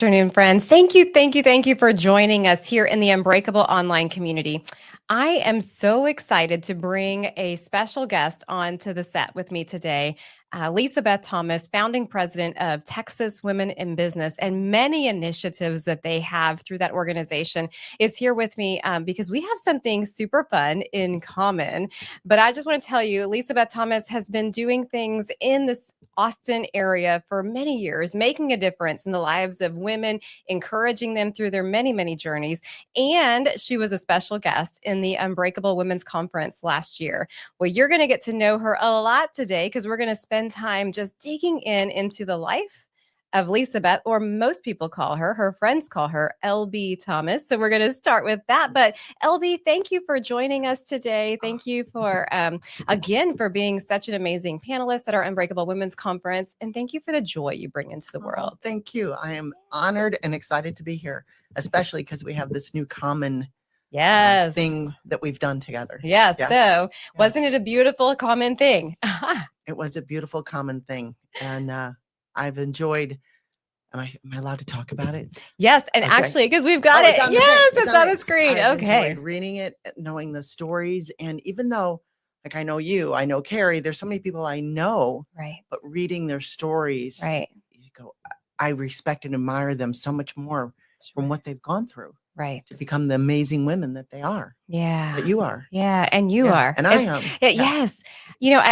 Afternoon, friends. Thank you for joining us here in the Unbreakable online community. I am so excited to bring a special guest onto the set with me today. LisaBeth Thomas, founding president of Texas Women in Business, and many initiatives that they have through that organization, is here with me because we have something super fun in common. But I just want to tell you, LisaBeth Thomas has been doing things in this Austin area for many years, making a difference in the lives of women, encouraging them through their many, many journeys. And she was a special guest in the Unbreakable Women's Conference last year. Well, you're going to get to know her a lot today because we're going to spend time just digging into the life of LisaBeth, or most people call her friends call her LB Thomas. So we're going to start with that. But LB, thank you for joining us today. Thank you for, again, for being such an amazing panelist at our Unbreakable Women's Conference. And thank you for the joy you bring into the world. Thank you. I am honored and excited to be here, especially because we have this new common thing that we've done together. Yes. So wasn't it a beautiful common thing? It was a beautiful common thing. And I've enjoyed. Am I allowed to talk about it? Yes. And actually, because we've got it. Yes, it's on the screen. I've enjoyed reading it, knowing the stories. And even though, like, I know you, I know Carrie, there's so many people I know, right? But reading their stories, right? You go, I respect and admire them so much more from what they've gone through. Right. To become the amazing women that they are. Yeah. That you are. Yeah. And you are. And I am. Yes. You know,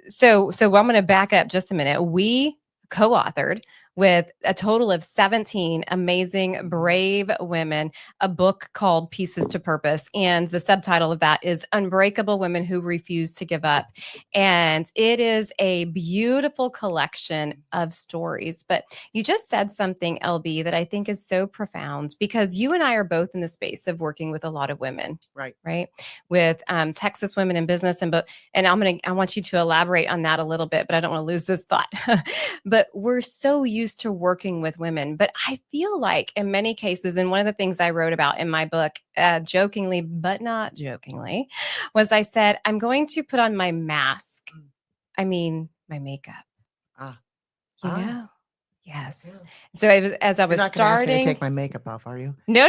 so I'm going to back up just a minute. We co-authored with a total of 17 amazing, brave women, a book called Pieces to Purpose. And the subtitle of that is Unbreakable Women Who Refuse to Give Up. And it is a beautiful collection of stories. But you just said something, LB, that I think is so profound, because you and I are both in the space of working with a lot of women. Right. With Texas Women in Business. And I want you to elaborate on that a little bit, but I don't want to lose this thought. But we're so used to working with women. But I feel like in many cases, and one of the things I wrote about in my book, jokingly, but not jokingly, was I said, I'm going to put on my mask. I mean, my makeup. You know? Yes. Yeah. So as I was You're not starting, ask me to take my makeup off, are you? No.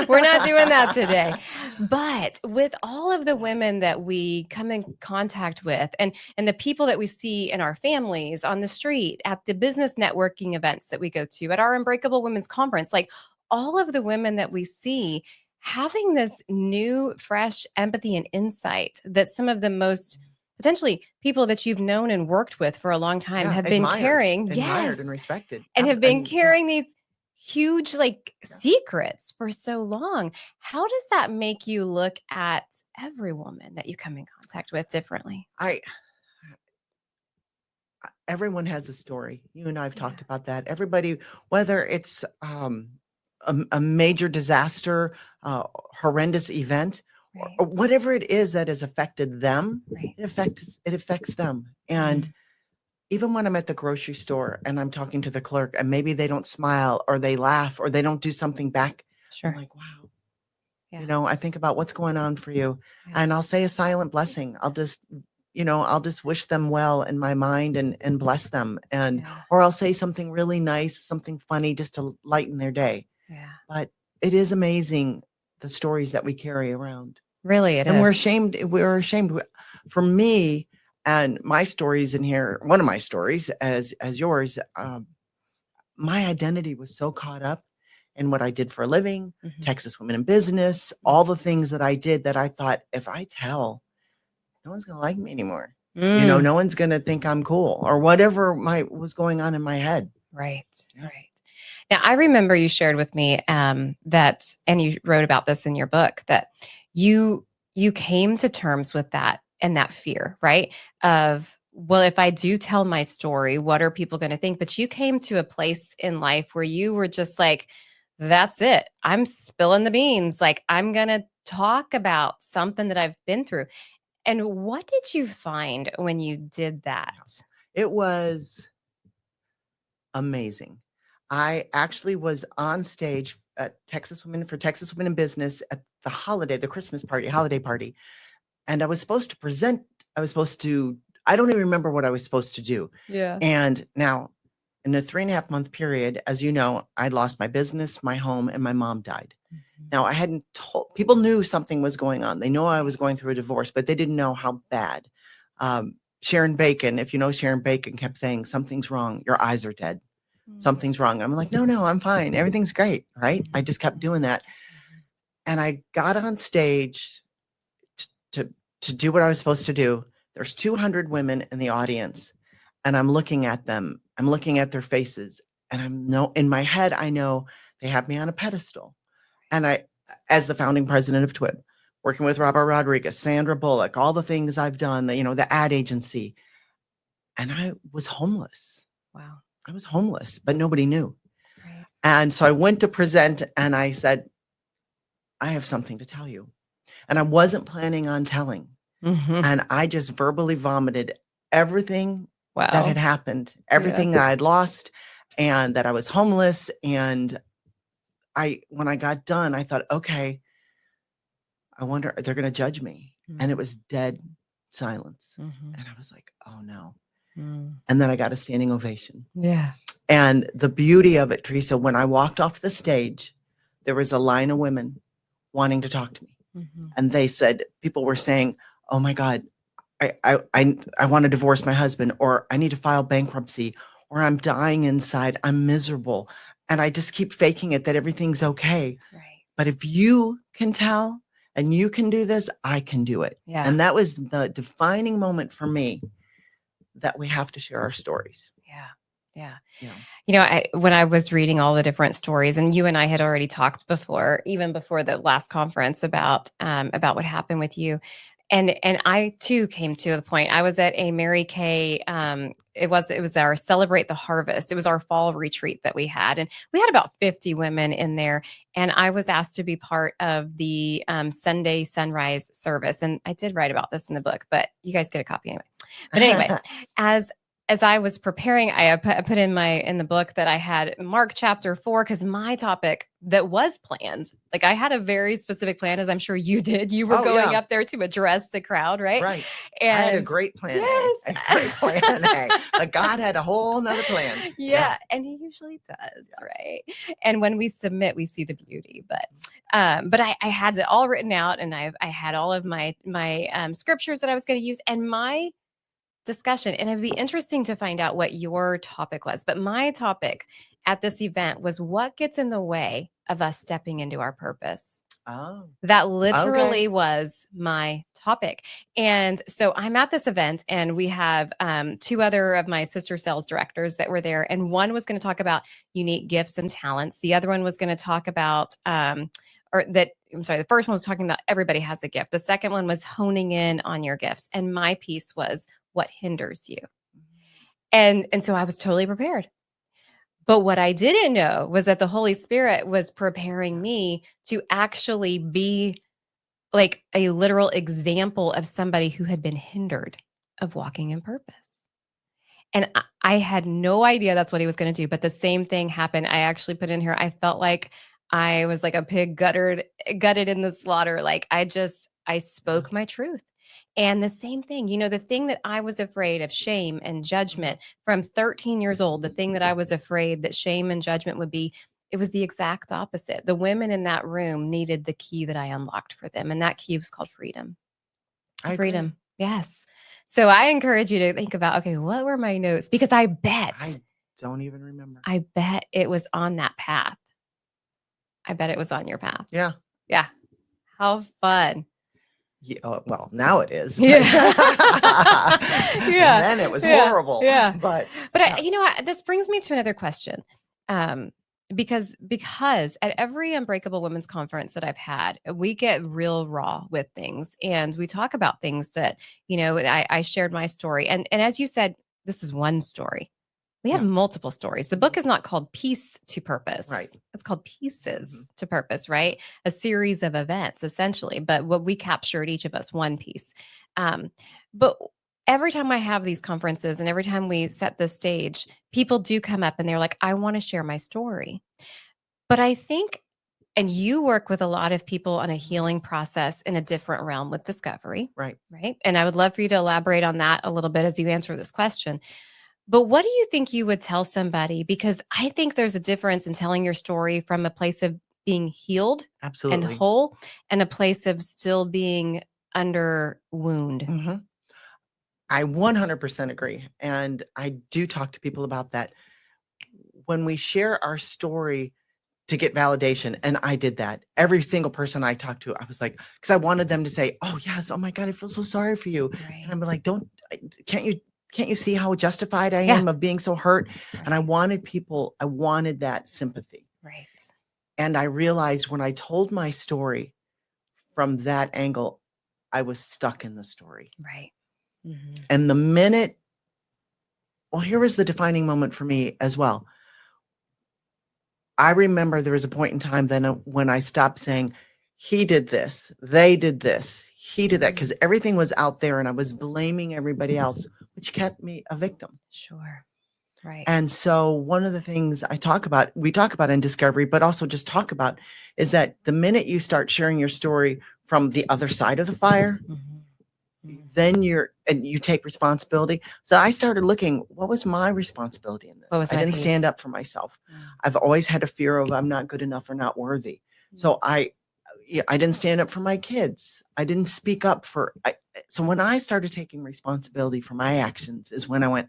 We're not doing that today. But with all of the women that we come in contact with, and the people that we see in our families, on the street, at the business networking events that we go to, at our Unbreakable Women's Conference, like all of the women that we see having this new, fresh empathy and insight that some of the most potentially people that you've known and worked with for a long time have been carrying, admired and respected, and have been carrying these huge secrets for so long. How does that make you look at every woman that you come in contact with differently? Everyone has a story. You and I have talked about that. Everybody, whether it's a major disaster, horrendous event, or whatever it is that has affected them, it affects them. And even when I'm at the grocery store and I'm talking to the clerk and maybe they don't smile or they laugh or they don't do something back, I'm like, wow. You know, I think about what's going on for you, and I'll say a silent blessing. I'll just wish them well in my mind and bless them. Or I'll say something really nice, something funny, just to lighten their day. But it is amazing, the stories that we carry around. Really, it is. And we're ashamed. For me, and my stories in here, one of my stories as yours, my identity was so caught up in what I did for a living, Texas Women in Business, all the things that I did, that I thought, if I tell, no one's going to like me anymore. You know, no one's going to think I'm cool, or whatever was going on in my head. Right. Now, I remember you shared with me that, and you wrote about this in your book, that you came to terms with that and that fear, right? Of, well, if I do tell my story, what are people going to think? But you came to a place in life where you were just like, that's it. I'm spilling the beans. Like, I'm going to talk about something that I've been through. And what did you find when you did that? It was amazing. I actually was on stage at Texas Women in Business at the Christmas holiday party. And I was supposed to present. I don't even remember what I was supposed to do. Yeah. And now In a 3.5-month period, as you know, I lost my business, my home, and my mom died. Now, I hadn't told people knew something was going on. They know I was going through a divorce, but they didn't know how bad. Sharon Bacon, if you know Sharon Bacon, kept saying, "Something's wrong. Your eyes are dead. Something's wrong." I'm like, no, I'm fine. Everything's great. Right. I just kept doing that. And I got on stage to, to do what I was supposed to do. There's 200 women in the audience, and I'm looking at them. I'm looking at their faces, and in my head, I know they have me on a pedestal. And I, as the founding president of TWIB, working with Robert Rodriguez, Sandra Bullock, all the things I've done, the ad agency, and I was homeless. Wow. I was homeless, but nobody knew. Right. And so I went to present, and I said, I have something to tell you. And I wasn't planning on telling. And I just verbally vomited everything that had happened, everything that I'd lost, and that I was homeless. And when I got done, I thought, okay, I wonder, they're going to judge me. And it was dead silence. And I was like, oh no. And then I got a standing ovation. Yeah. And the beauty of it, Teresa, when I walked off the stage, there was a line of women wanting to talk to me. And they said, people were saying, oh my God, I want to divorce my husband, or I need to file bankruptcy, or I'm dying inside. I'm miserable. And I just keep faking it that everything's okay. Right. But if you can tell and you can do this, I can do it. Yeah. And that was the defining moment for me, that we have to share our stories. Yeah. Yeah. When I was reading all the different stories, and you and I had already talked before, even before the last conference, about what happened with you. And I too came to the point. I was at a Mary Kay. It was our Celebrate the Harvest. It was our fall retreat that we had, and we had about 50 women in there. And I was asked to be part of the Sunday sunrise service. And I did write about this in the book, but you guys get a copy anyway. But anyway, as I was preparing, I put in the book that I had Mark chapter 4, because my topic that was planned, like I had a very specific plan, as I'm sure you did. You were going up there to address the crowd, right? Right. And I had a great plan A. A great plan A. But God had a whole nother plan. Yeah. And he usually does, right? And when we submit, we see the beauty. But I had it all written out, and I had all of my scriptures that I was going to use, and my discussion. And it'd be interesting to find out what your topic was. But my topic at this event was, what gets in the way of us stepping into our purpose? Oh, that literally was my topic. And so I'm at this event, and we have 2 other of my sister sales directors that were there. And one was going to talk about unique gifts and talents. The other one was going to talk about, the first one was talking about everybody has a gift. The second one was honing in on your gifts. And my piece was, what hinders you? And so I was totally prepared. But what I didn't know was that the Holy Spirit was preparing me to actually be like a literal example of somebody who had been hindered of walking in purpose. And I had no idea that's what he was going to do. But the same thing happened. I actually put in here, I felt like I was like a pig gutted in the slaughter. Like I spoke my truth. And the same thing, the thing that I was afraid of, shame and judgment from 13 years old, the thing that I was afraid that shame and judgment would be, it was the exact opposite. The women in that room needed the key that I unlocked for them. And that key was called freedom. Freedom. Agree. Yes. So I encourage you to think about, okay, what were my notes? Because I don't even remember. I bet it was on that path. I bet it was on your path. Yeah. Yeah. How fun. Yeah, well, now it is. Yeah. Yeah. And then it was horrible. Yeah. But this brings me to another question. Because at every Unbreakable Women's Conference that I've had, we get real raw with things, and we talk about things that, I shared my story. And as you said, this is one story. We have multiple stories. The book is not called Piece to Purpose. Right. It's called Pieces to Purpose, right? A series of events, essentially. But what we captured, each of us, one piece. But every time I have these conferences and every time we set the stage, people do come up and they're like, I want to share my story. But I think, and you work with a lot of people on a healing process in a different realm with discovery. Right. Right. And I would love for you to elaborate on that a little bit as you answer this question. But what do you think you would tell somebody? Because I think there's a difference in telling your story from a place of being healed and Absolutely. whole and a place of still being under wound. Mhm. I 100% agree. And I do talk to people about that. When we share our story to get validation, and I did that. Every single person I talked to, I was like, because I wanted them to say, "Oh yes, oh my God, I feel so sorry for you." And Right. I'm like, can't you can't you see how justified I Yeah. am of being so hurt?" And Right. I wanted that sympathy. Right. And I realized when I told my story from that angle, I was stuck in the story. Right. Mhm. And the minute, well, here was the defining moment for me as well. I remember there was a point in time then when I stopped saying, he did this, they did this, he did that, because everything was out there and I was blaming everybody else, which kept me a victim. Sure. Right. And so one of the things we talk about in discovery, but also just talk about, is that the minute you start sharing your story from the other side of the fire, Mhm. Mhm. then you take responsibility. So I started looking, what was my responsibility in What this? was I that didn't stand piece? up for myself. Mm. I've always had a fear of I'm not good enough or not worthy. So I didn't stand up for my kids. I didn't speak up so when I started taking responsibility for my actions is when I went,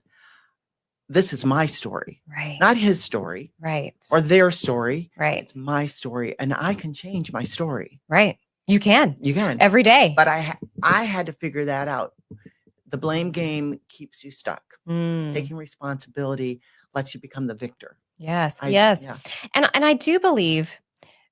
this is my story, Right. not his story Right. or their story. Right. It's my story and I can change my story. Right. You can You can, every day. but I had to figure that out. The blame game keeps you stuck. Mm. Taking responsibility lets you become the victor. Yes. I Yes. Yeah. And I do believe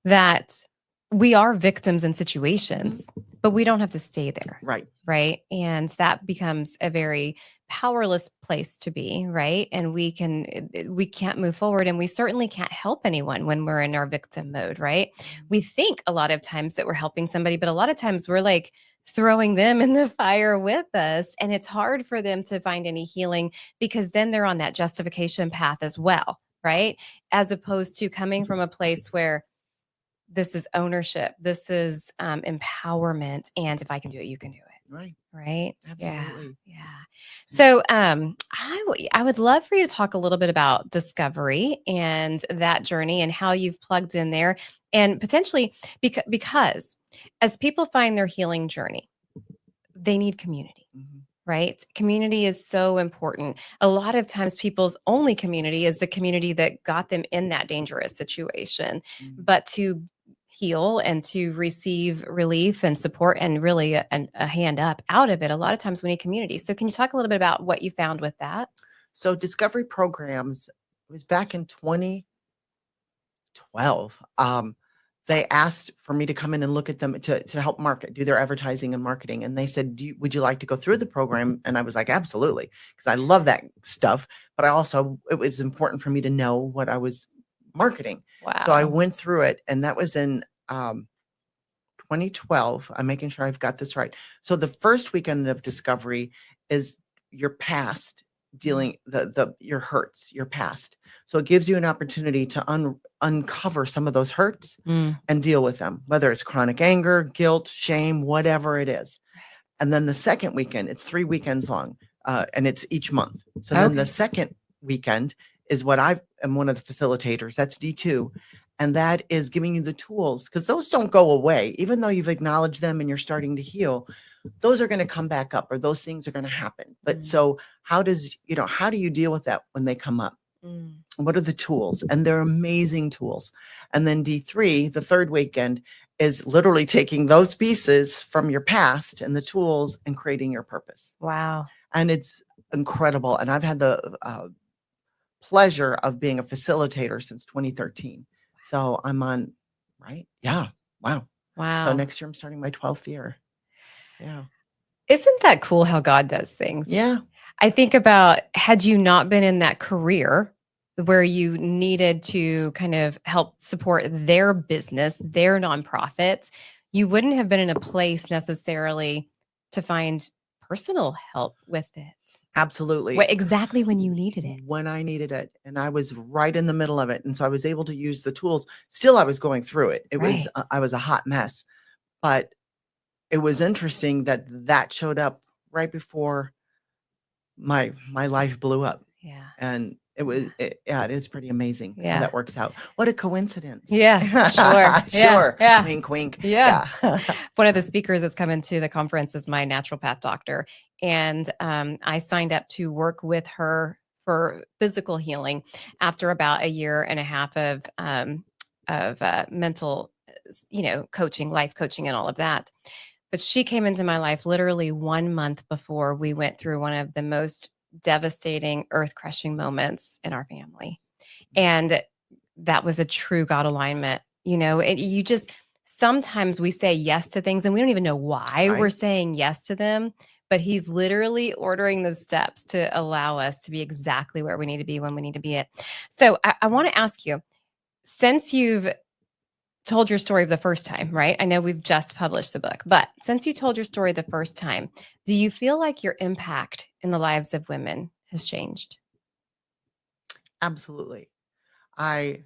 that we are victims in Mhm. situations, but we don't have to stay there. Right. Right. And that becomes a very powerless place to be. Right. And we can't move forward. And we certainly can't help anyone when we're in our victim mode. Right. We think a lot of times that we're helping somebody, but a lot of times we're like throwing them in the fire with us. And it's hard for them to find any healing because then they're on that justification path as well. Right. As opposed to coming from a place where this is ownership, this is empowerment, and if I can do it, you can do it. Right. Right. Absolutely. Yeah. So I would love for you to talk a little bit about discovery and that journey and how you've plugged in there, and potentially because as people find their healing journey, they need community. Mhm. Right? Community is so important. A lot of times, people's only community is the community that got them in that dangerous situation. Mhm. But to heal and to receive relief and support and really a hand up out of it, a lot of times we need community. So, can you talk a little bit about what you found with that? So discovery programs, it was back in 2012. They asked for me to come in and look at them to help do their advertising and marketing. And they said, would you like to go through the program? And I was like, absolutely, because I love that stuff. But it was important for me to know what I was marketing. So I Wow. went through it, and that was in 2012. I'm making sure I've got this right. So the first weekend of discovery is your past, dealing your hurts, your past. So it gives you an opportunity to uncover some of those hurts Mm. and deal with them, whether it's chronic anger, guilt, shame, whatever it is. And then the second weekend, it's 3 weekends long, and it's each month. So then the Okay. second weekend is what I am one of the facilitators. That's D2. And that is giving you the tools, because those don't go away. Even though you've acknowledged them and you're starting to heal, those are going to come back up, or those things are going to happen. But so how do you deal with that when they come up? Mm. What are the tools? And they're amazing tools. And then D3, the third weekend, is literally taking those pieces from your past and the tools and creating your purpose. Wow. And it's incredible. And I've had the pleasure of being a facilitator since 2013. So I'm on, right? Yeah. Wow. So Wow. next year I'm starting my 12th year. Yeah. Isn't that cool how God does things? Yeah. I think about, had you not been in that career where you needed to kind of help support their business, their nonprofit, you wouldn't have been in a place necessarily to find personal help with it. Absolutely. Exactly when you needed it. When I needed it. And I was right in the middle of it. And so I was able to use the tools. Still, I was going through it. Right. I was a hot mess. But it was interesting that showed up right before my life blew up. Yeah. And yeah, it is pretty amazing how Yeah. that works out. What a coincidence. Yeah. Sure. Yeah. Sure. Yeah. Wink, wink. Yeah. Yeah. One of the speakers that's come into the conference is my naturopath doctor. And I signed up to work with her for physical healing after about a year and a half of mental, coaching, life coaching, and all of that. But she came into my life literally 1 month before we went through one of the most devastating, earth crushing moments in our family. And that was a true God alignment. You just sometimes we say yes to things and we don't even know why we're Right. saying yes to them, but he's literally ordering the steps to allow us to be exactly where we need to be when we need to be it. So I want to ask you, since you've told your story the first time, right? I know we've just published the book, but since you told your story the first time, do you feel like your impact in the lives of women has changed? Absolutely. I,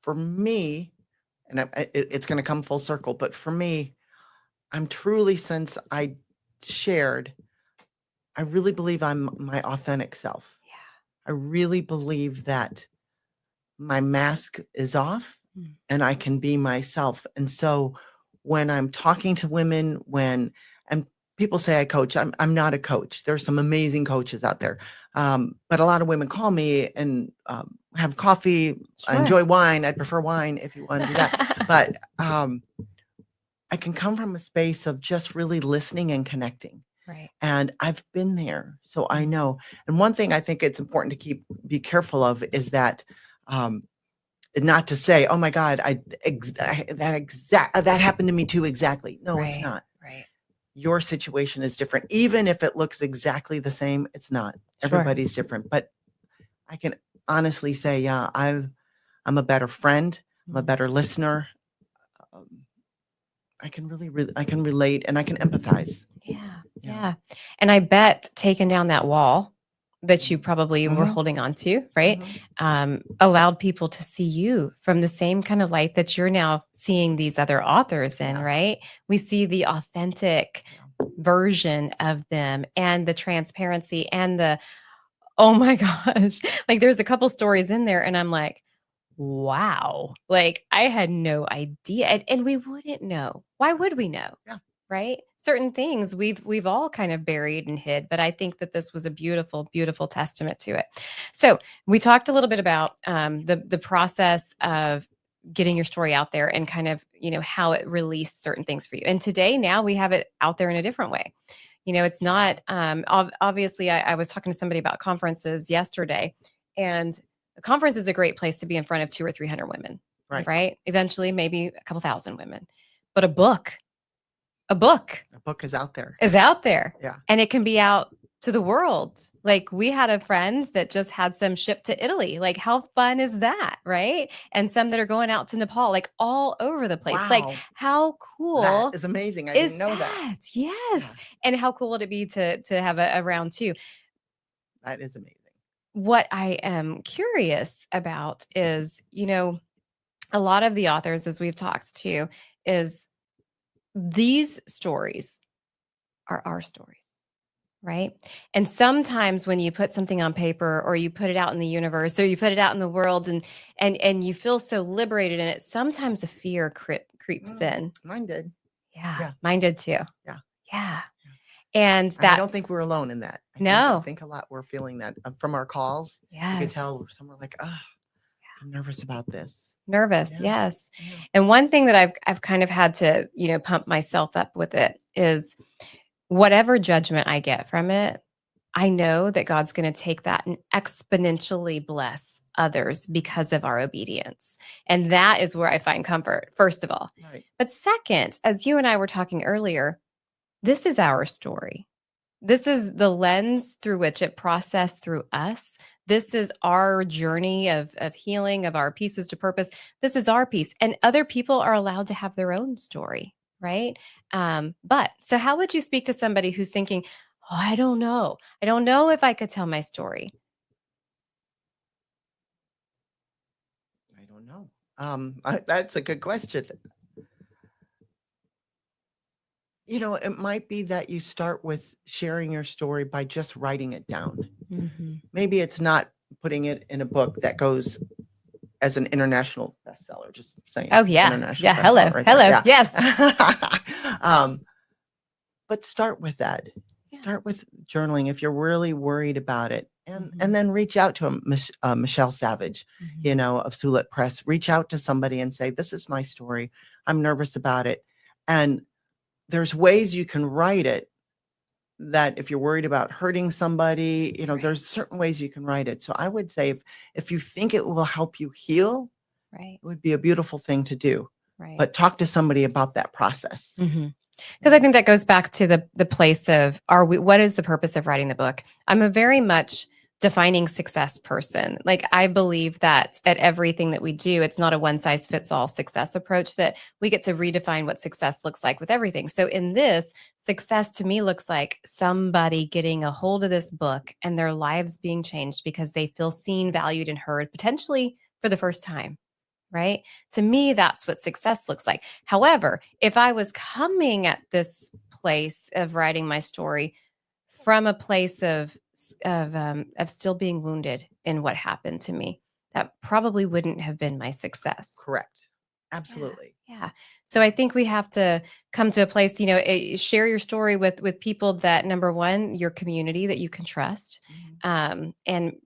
for me, and it's going to come full circle, but for me, I'm truly, since I shared, I really believe I'm my authentic self. Yeah. I really believe that my mask is off Mm. and I can be myself. And so when I'm talking to women, and people say I coach, I'm not a coach. There's some amazing coaches out there. But a lot of women call me and have coffee. I Sure. enjoy wine. I'd prefer wine if you want to do that. But I can come from a space of just really listening and connecting. Right. And I've been there, so I Mm. know. And one thing I think it's important to be careful of is that, not to say, "Oh my God, that happened to me too exactly." No, it's Right. not. Right. Your situation is different. Even if it looks exactly the same, it's not. Sure. Everybody's different. But I can honestly say, yeah, I'm a better friend. I'm a Mm. better listener. Um, I can I can relate and I can empathize. Yeah. Yeah. Yeah. And I bet taking down that wall that you probably were Mhm. holding on to, right? Mhm. Allowed people to see you from the same kind of light that you're now seeing these other authors in, Yeah. right? We see the authentic Yeah. version of them and the transparency and the, oh my gosh, like there's a couple stories in there and I'm like, wow, like I had no idea. And we wouldn't know. Why would we know? Yeah. Right? Certain things we've all kind of buried and hid, but I think that this was a beautiful, beautiful testament to it. So we talked a little bit about the process of getting your story out there and kind of how it released certain things for you. And today, now we have it out there in a different way. It's not obviously. I was talking to somebody about conferences yesterday, and a conference is a great place to be in front of 200 or 300 women, Right. right? Eventually, maybe a couple thousand women, but a book A book is out there. is out there, Yeah. and it can be out to the world. Like we had a friend that just had some shipped to Italy. Like how fun is that, right? And some that are going out to Nepal, like all over the place. Like Wow. how That cool is amazing. I didn't is know that. that? Yes. Yeah. And how cool would it be to have a round two? That is amazing. What I am curious about is, a lot of the authors, as we've talked to, is these stories are our stories. Right. And sometimes when you put something on paper or you put it out in the universe or you put it out in the world and you feel so liberated in it, sometimes a fear creeps in. Mine did. Yeah. Yeah. Mine did too. Yeah. Yeah. Yeah. And And I that, don't think we're alone in that. I no. think a lot we're feeling that from our calls. You could tell Yes. some were like, "Oh, I'm nervous about this." Nervous. Yeah. Yes. Yeah. And one thing that I've kind of had to, pump myself up with it is whatever judgment I get from it, I know that God's going to take that and exponentially bless others because of our obedience. And that is where I find comfort, first of all. Right. But second, as you and I were talking earlier, this is our story. This is the lens through which it processed through us. This is our journey of healing, of our pieces to purpose. This is our piece. And other people are allowed to have their own story, right? But so how would you speak to somebody who's thinking, oh, I don't know. I don't know if I could tell my story. I don't know. That's a good question. It might be that you start with sharing your story by just writing it down. Mm-hmm. Maybe it's not putting it in a book that goes as an international bestseller, just saying. Oh, yeah. International Yeah. Hello. bestseller right Hello. there. Yes. Yeah. But start with that. Yeah. Start with journaling if you're really worried about it. And Mhm. then reach out to Michelle Savage, Mhm. of Sulet Press. Reach out to somebody and say, this is my story. I'm nervous about it. And there's ways you can write it that if you're worried about hurting somebody, Right. there's certain ways you can write it. So I would say if you think it will help you heal, Right. it would be a beautiful thing to do. Right. But talk to somebody about that process. Because I think that goes back to the place of what is the purpose of writing the book? I'm a very much defining success person. Like, I believe that at everything that we do, it's not a one size fits all success approach, that we get to redefine what success looks like with everything. So in this, success to me looks like somebody getting a hold of this book and their lives being changed because they feel seen, valued, and heard, potentially for the first time. Right? To me, that's what success looks like. However, if I was coming at this place of writing my story from a place of still being wounded in what happened to me, that probably wouldn't have been my success. Correct. Absolutely. Yeah. So I think we have to come to a place, share your story with people that, number one, your community that you can trust. And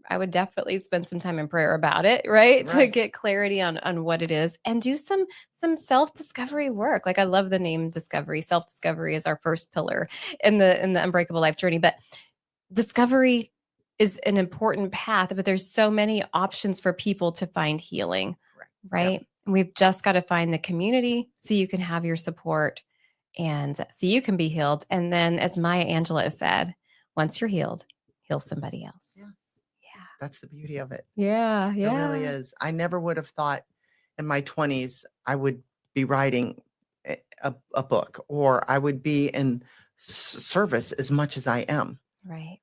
I would definitely spend some time in prayer about it, right? To Right. get clarity on what it is, and do some self-discovery work. Like, I love the name discovery. Self-discovery is our first pillar in the Unbreakable Life journey. But discovery is an important path, but there's so many options for people to find healing. Correct. Right. Yep. And we've just got to find the community so you can have your support and so you can be healed. And then, as Maya Angelou said, once you're healed, heal somebody else. Yeah. Yeah. That's the beauty of it. Yeah. It really is. I never would have thought in my 20s I would be writing a book, or I would be in service as much as I am. Right.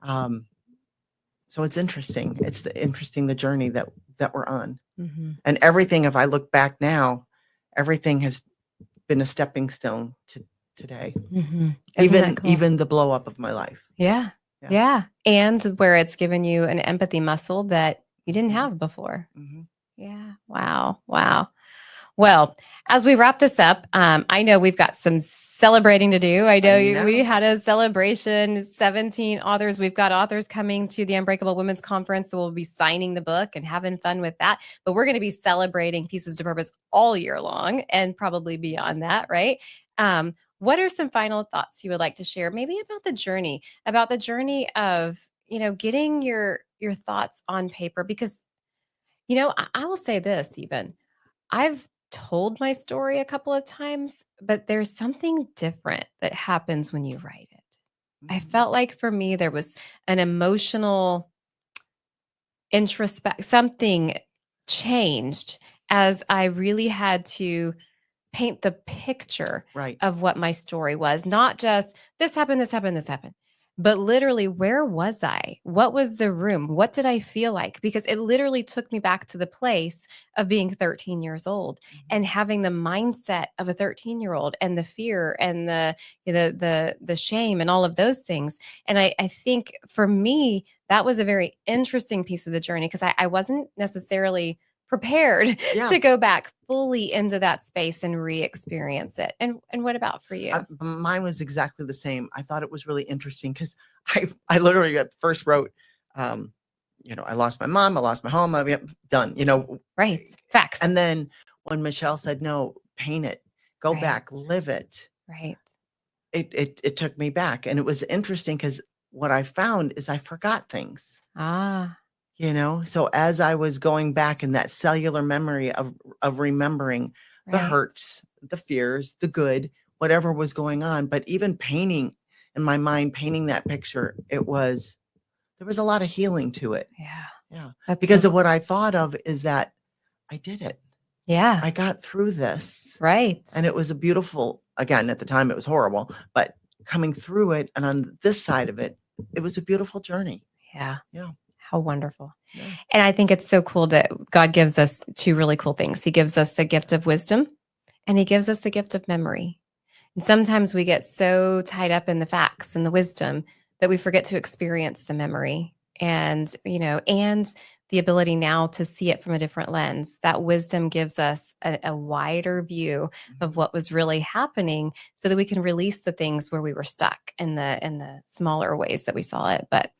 So it's interesting. It's the journey that we're on. Mm-hmm. And everything, if I look back now, everything has been a stepping stone to today. Mm-hmm. Even the blow up of my life. Yeah. Yeah. And where it's given you an empathy muscle that you didn't have before. Yeah. Wow. Well, as we wrap this up, I know we've got some celebrating to do. I know. We had a celebration, 17 authors. We've got authors coming to the Unbreakable Women's Conference that will be signing the book and having fun with that. But we're going to be celebrating Pieces to Purpose all year long and probably beyond that, right? What are some final thoughts you would like to share, maybe about the journey of, getting your thoughts on paper? Because, I will say this, even I've told my story a couple of times, but there's something different that happens when you write it. I felt like for me, there was an emotional something changed as I really had to paint the picture of what my story was. Not just this happened, but literally, where was I? What was the room? What did I feel like? Because it literally took me back to the place of being 13 years old and having the mindset of a 13-year-old, and the fear and the shame and all of those things. And I think for me, that was a very interesting piece of the journey, because I wasn't necessarily prepared to go back fully into that space and re-experience it. And what about for you? Mine was exactly the same. I thought it was really interesting because I literally first wrote, I lost my mom, I lost my home, I'm done, Right. Facts. And then when Michelle said, no, paint it, go back, live it. Right. It took me back. And it was interesting because what I found is I forgot things. So as I was going back in that cellular memory of remembering the hurts, the fears, the good, whatever was going on, but even painting in my mind, painting that picture, there was a lot of healing to it. Yeah. Because of what I thought of is that I did it. Yeah. I got through this. Right. And it was a beautiful, again, at the time it was horrible, but coming through it and on this side of it, it was a beautiful journey. Yeah. Yeah. How wonderful. Yeah. And I think it's so cool that God gives us two really cool things. He gives us the gift of wisdom, and he gives us the gift of memory. And sometimes we get so tied up in the facts and the wisdom that we forget to experience the memory and, and the ability now to see it from a different lens. That wisdom gives us a wider view of Mhm. what was really happening so that we can release the things where we were stuck in the smaller ways that we saw it. But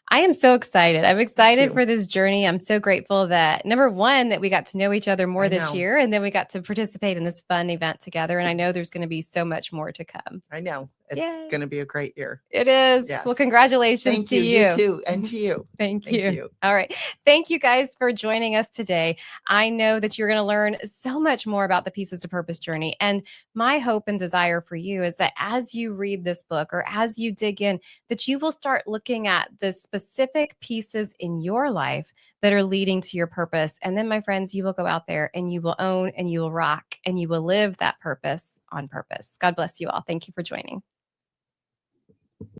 I am so excited. I'm Me excited too. for this journey. I'm so grateful that number one, that we got to know each other more I this know. year, and then we got to participate in this fun event together. And I know there's going to be so much more to come. I know. It's Yay. going to be a great year. It is. Well, Yes. congratulations Thank to you. You you. too. And to you. Thank Thank you. you. All right. Thank you guys for joining us today. I know that you're going to learn so much more about the Pieces to Purpose journey. And my hope and desire for you is that as you read this book or as you dig in, that you will start looking at the specific pieces in your life that are leading to your purpose. And then, my friends, you will go out there and you will own and you will rock and you will live that purpose on purpose. God bless you all. Thank you for joining.